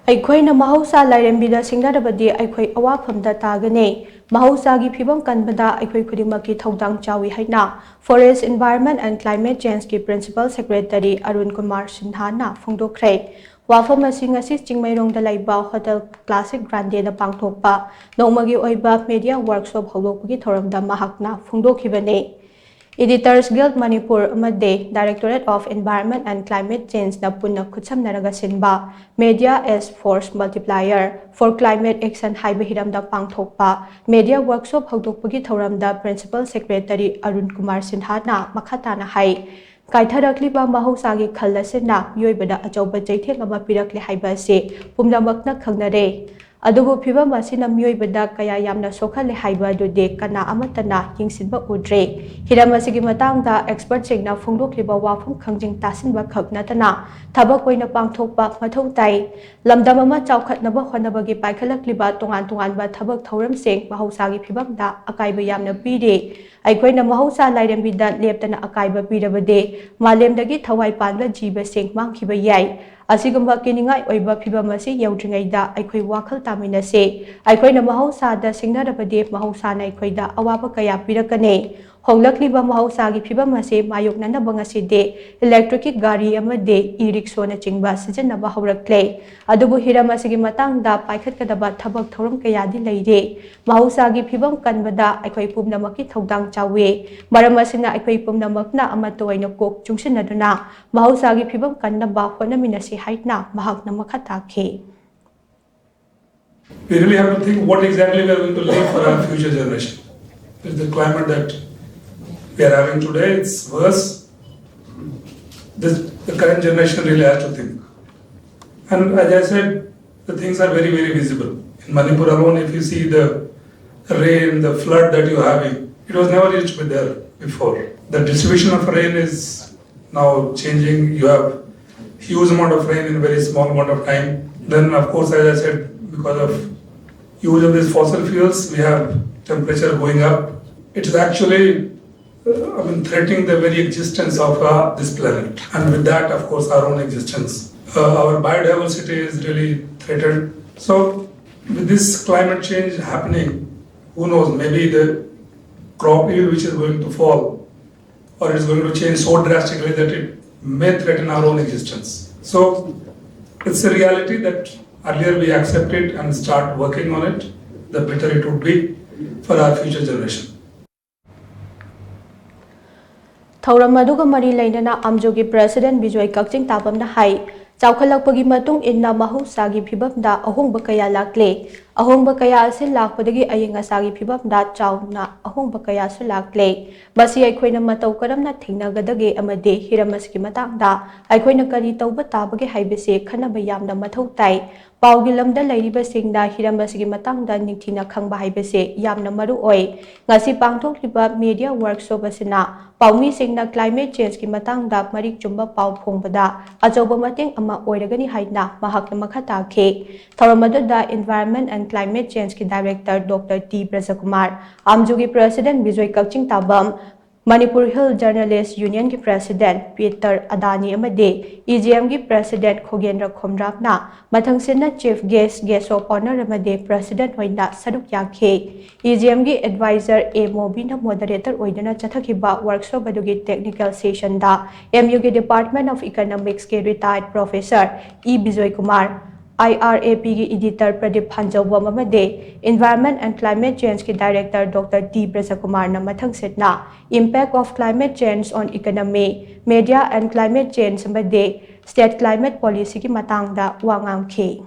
Eikhoina Mahousa Lairembi da Singnarabadi eikhoi Awaphamda Tagani Mahoushagi phivam kanbada eikhoi khudingmakki thoudang chao haina Forest Environment and Climate Change ki Principal Secretary Arun Kumar Sinha na phongdokhre Awaphamda asi Chingmairong da laiba Hotel Classic Grande da pangthokpa nongmagi oiba media workshop hawlokpagi thoramda mahakna phongdokhibane Editors Guild Manipur Amade, Directorate of Environment and Climate Change na punna khutsamnaraga sinba Media as Force Multiplier for Climate Action haiba hiramda pangthokpa Media Workshop hawdokpagi thoramda Principal Secretary Arun Kumar Sinha na makhatana hai Kaitharakliba Mahoushagi khallasena mioibada achauba jaithek ama pirakle haiba se pumnamakna khangnare Adubu phivam asina mioibada kaya yamna sokhale haiba dude kana amatana yingsinba udre hiram asigi matangda expert singna phongdokliba wapham khangjing tasinba khaknatana thabak oina pangthokpa mathau tai lamdam ama chaukhatnaba honabagi paikhalakliba tongan ba thabak thoram sing Mahoushagi phivamda akaiba yamna pire Eikhoina Mahousa Lairembi da leptana akaiba pirabade malemdagi thawai panba jiba sing mangkhiba yai Asigamba kiningai oiba phivam asi yaudringaida eikhoi wakhal taminase Eikhoina Mahousa da Singnarabadi Mahousa na eikhoida awaba kaya pirakane honglakliba Mahoushagi phivam asi mayoknana bangasi de electric gari amade e-rickshaw na chingba sijanaba haurakle adubu hiram asigi matangda paikhatkadaba thabak thoram kayadi leire Mahoushagi phivam kanbada eikhoi pumnamakki thoudang chawe maram asina eikhoi pumnamakna amatoina kok chungsinaduna Mahoushagi phivam kannaba honaminasi haina mahakna makhatake We really have to think what exactly we are going to leave for our future generation. With the climate that we are having today, it's worse. The current generation really has to think. And as I said, the things are very, very visible. In Manipur alone, if you see the rain, the flood that you're having, it was never used to be there before. The distribution of rain is now changing. You have huge amount of rain in a very small amount of time. Then, of course, as I said, because of use of these fossil fuels, we have temperature going up. It is actually threatening the very existence of this planet. And with that, of course, our own existence. Our biodiversity is really threatened. So, with this climate change happening, who knows, maybe the crop yield which is going to fall, or it's going to change so drastically that it may threaten our own existence. So, it's a reality that earlier we accept it and start working on it, the better it would be for our future generation. Thauramadu mari lainana amjogi President Bijoy Kakching Tabamna hai Chaukalakpagi matung inna Mahoushagi phivamda ahongba kaya lakle ahongba kaya asin lakpadagi ayingasagi phivamda chauna ahongba kaya su lakle masi eikhoina matau karamna thingnagadage amade hiramasgi matangda eikhoina kari tauba tabage haibese khanaba yamna mathau tai Paugi lamda lairiba singda hiramasgi matangda ningthina khangba haibese yamna maru oi ngasi pangthokliba media workshop asina paumi singna climate change ki matangda marik chumba pau phongbada ajoba mateng ama oiragani haina mahakna makhatake thoramada Environment and Climate Change ki Director Dr. T. Kumar Amjogi President Bijoy Kakching Tabam Manipur Hill Journalists Union ki President Peter Adani amade EGM ki President Khogendra Khomrapna mathangsina Chief Guest of Honor amade President hoina saruk yakhe EGM ki Advisor A Mobina Moderator oidana chathakiba workshop adugi technical session da MU ki Department of Economics ke retired Professor E Bijoy Kumar IRAP ki Editor Pradeep Hanjawam amade Environment and Climate Change ki Director Dr. T. Kumar na mathang setna Impact of Climate Change on Economy, Media and Climate Change amade State Climate Policy ki matangda wangam ke